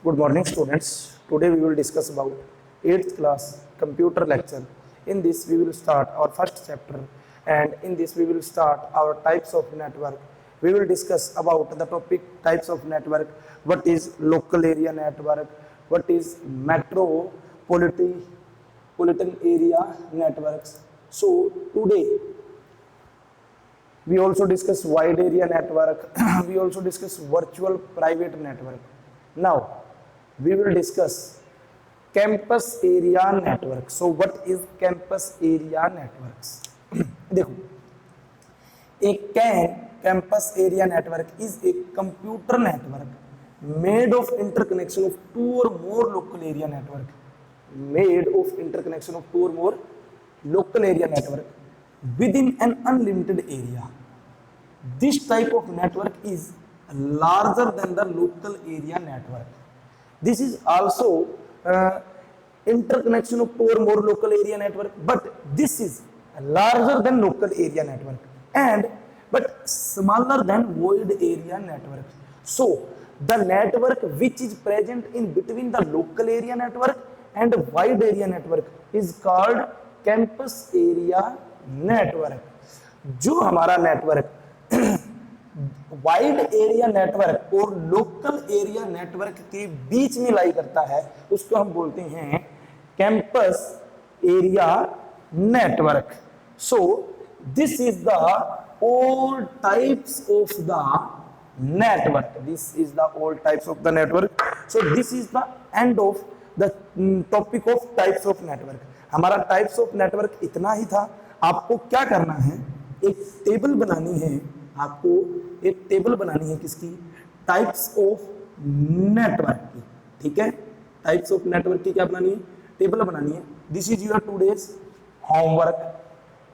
Good morning, students. Today we will discuss about 8th class computer lecture. In this we will start our first chapter, and in this we will start our types of network. We will discuss about the topic types of network, what is local area network, what is metropolitan area networks. So today we also discuss wide area network. We also discuss virtual private network. Now we will discuss campus area network. So what is campus area networks? देखो, a campus area network is a computer network made of interconnection of two or more local area network. Made of interconnection of two or more local area network within an unlimited area. This type of network is larger than the local area network. This is also interconnection of two or more local area network, but this is larger than local area network and but smaller than wide area network. So the network which is present in between the local area network and wide area network is called campus area network. जो हमारा network wide area network और local area network के बीच में लाई करता है उसको हम बोलते हैं campus area network. So this is the all types of the network. This is the all types of the network. So this is the end of the topic of types of network. हमारा types of network इतना ही था. आपको क्या करना है, एक table बनानी है. आपको एक टेबल बनानी है किसकी, टाइप्स ऑफ नेटवर्क की. ठीक है, टाइप्स ऑफ नेटवर्क की क्या बनानी है, टेबल बनानी है. This is your today's homework.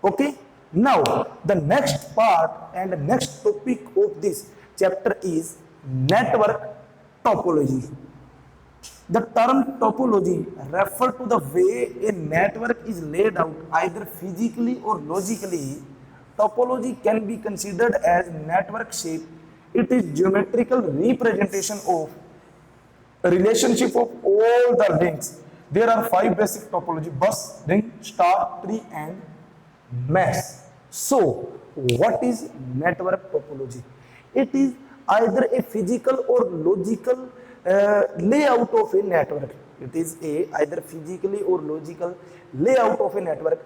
Okay, now the next part and next topic of this chapter is network topology. The term topology refer to the way a network is laid out either physically or logically. Topology can be considered as network shape. It is geometrical representation of a relationship of all the links. There are 5 basic topology: bus, ring, star, tree and mesh. So what is network topology? It is either a physical or logical layout of a network. It is either physically or logical layout of a network.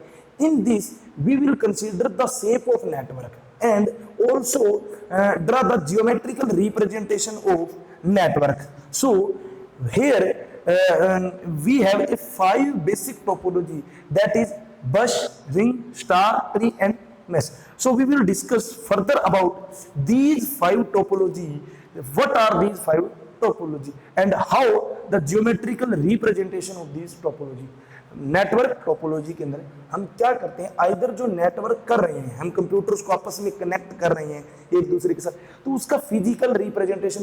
In this we will consider the shape of network and also draw the geometrical representation of network. So here we have a 5 basic topology, that is bus, ring, star, tree and mesh. So we will discuss further about these 5 topology. What are these 5 topology and how the geometrical representation of these topology. Network topology के अंदर हम क्या करते हैं, either जो network कर रहे हैं, हम कंप्यूटर्स को आपस में कनेक्ट कर रहे हैं एक दूसरे के साथ, तो उसका फिजिकल रिप्रेजेंटेशन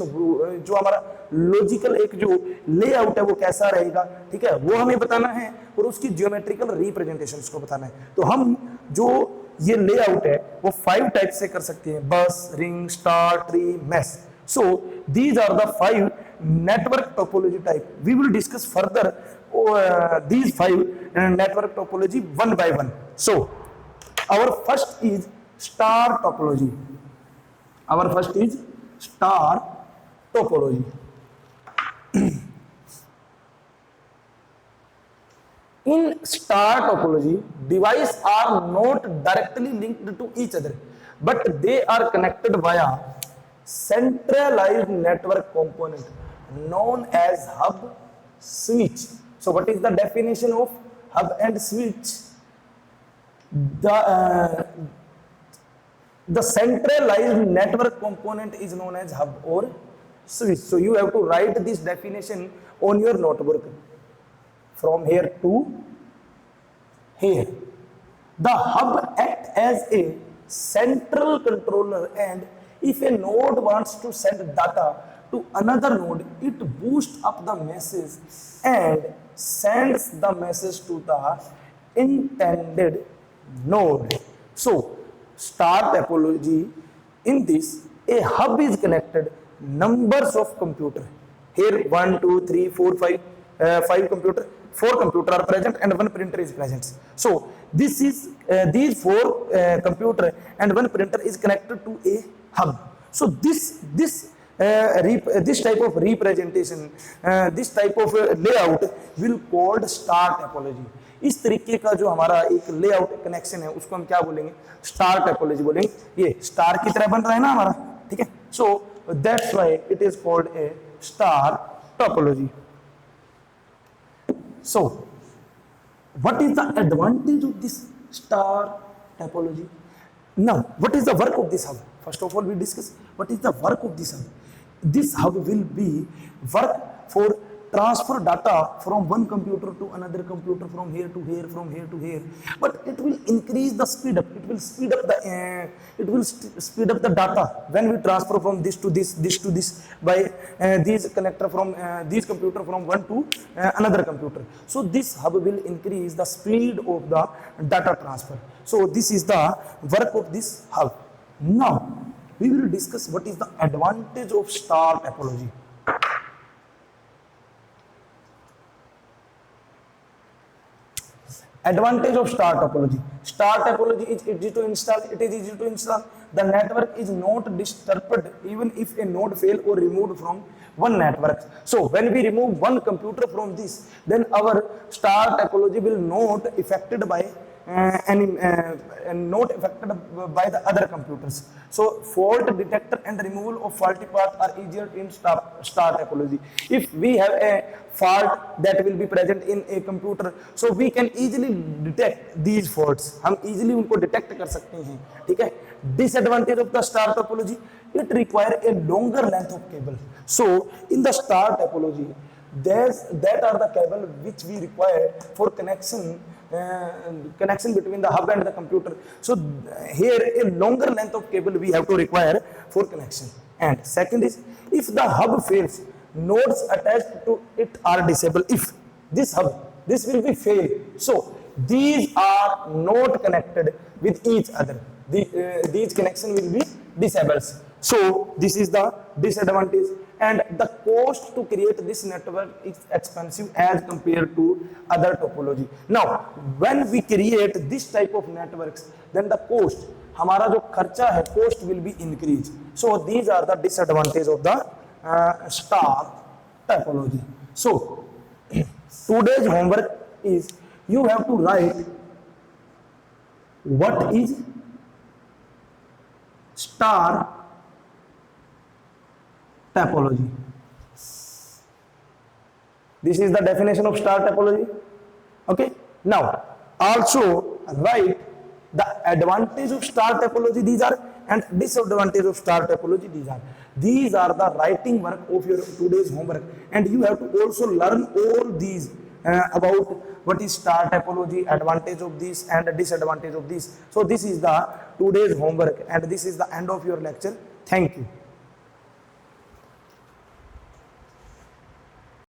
जो हमारा लॉजिकल एक जो लेआउट है वो कैसा रहेगा, ठीक है, वो हमें बताना है और उसकी ज्योमेट्रिकल रिप्रेजेंटेशन उसको बताना है. तो हम जो ये लेआउट है वो 5 टाइप से कर सकते हैं: bus, ring, star, tree, mesh. So these are the 5 network topology type. We will discuss further these 5 network topology one by one. So our first is star topology. Our first is star topology. In star topology, devices are not directly linked to each other, but they are connected via centralized network component known as hub switch. So what is the definition of hub and switch? The centralized network component is known as hub or switch. So you have to write this definition on your notebook from here to here. The hub acts as a central controller, and if a node wants to send data to another node, it boosts up the message and sends the message to the intended node. So star topology, in this a hub is connected numbers of computer. Here 1, 2, 3, 4, 5, 5 computer, 4 computer are present and 1 printer is present. So this is these 4 computer and 1 printer is connected to a hub. So this type of representation, this type of layout will called star topology. इस तरीके का जो हमारा एक layout connection है उसको हम क्या बोलेंगे, स्टार टोपोलॉजी बोलेंगे. ये स्टार की तरह बन रहा है ना हमारा, ठीक है. So that's why it is called a star topology. So what is the advantage of this star topology? Now what is the work of this hub? First of all we discuss what is the work of this hub. This hub will be work for transfer data from one computer to another computer, from here to here, from here to here. But it will increase the speed up. It will speed up the speed up the data when we transfer from this to this to this by these connector from these computer from one to another computer. So this hub will increase the speed of the data transfer. So this is the work of this hub. Now we will discuss what is the advantage of star topology. Advantage of star topology. Star topology is easy to install. It is easy to install. The network is not disturbed even if a node fail or removed from one network. So when we remove one computer from this, then our star topology will not affected by not affected by the other computers. So fault detector and removal of faulty parts are easier in star topology. If we have a fault that will be present in a computer, so we can easily detect these faults. हम easily उनको detect कर सकते हैं, ठीक है. Disadvantage of the star topology, it require a longer length of cable. So in the star topology, that are the cable which we require for connection between the hub and the computer. So here a longer length of cable we have to require for connection. And second is, if the hub fails, nodes attached to it are disabled. If this hub, this will be fail, so these are not connected with each other. These connection will be disabled. So this is the disadvantage. And the cost to create this network is expensive as compared to other topology. Now, when we create this type of networks, then the cost, हमारा जो खर्चा है, cost will be increased. So these are the disadvantages of the star topology. So today's homework is you have to write what is star topology. This is the definition of star topology. Okay. Now also write the advantage of star topology, these are, and disadvantage of star topology, these are. These are the writing work of your today's homework, and you have to also learn all these about what is star topology, advantage of this and disadvantage of this. So this is the today's homework, and this is the end of your lecture. Thank you.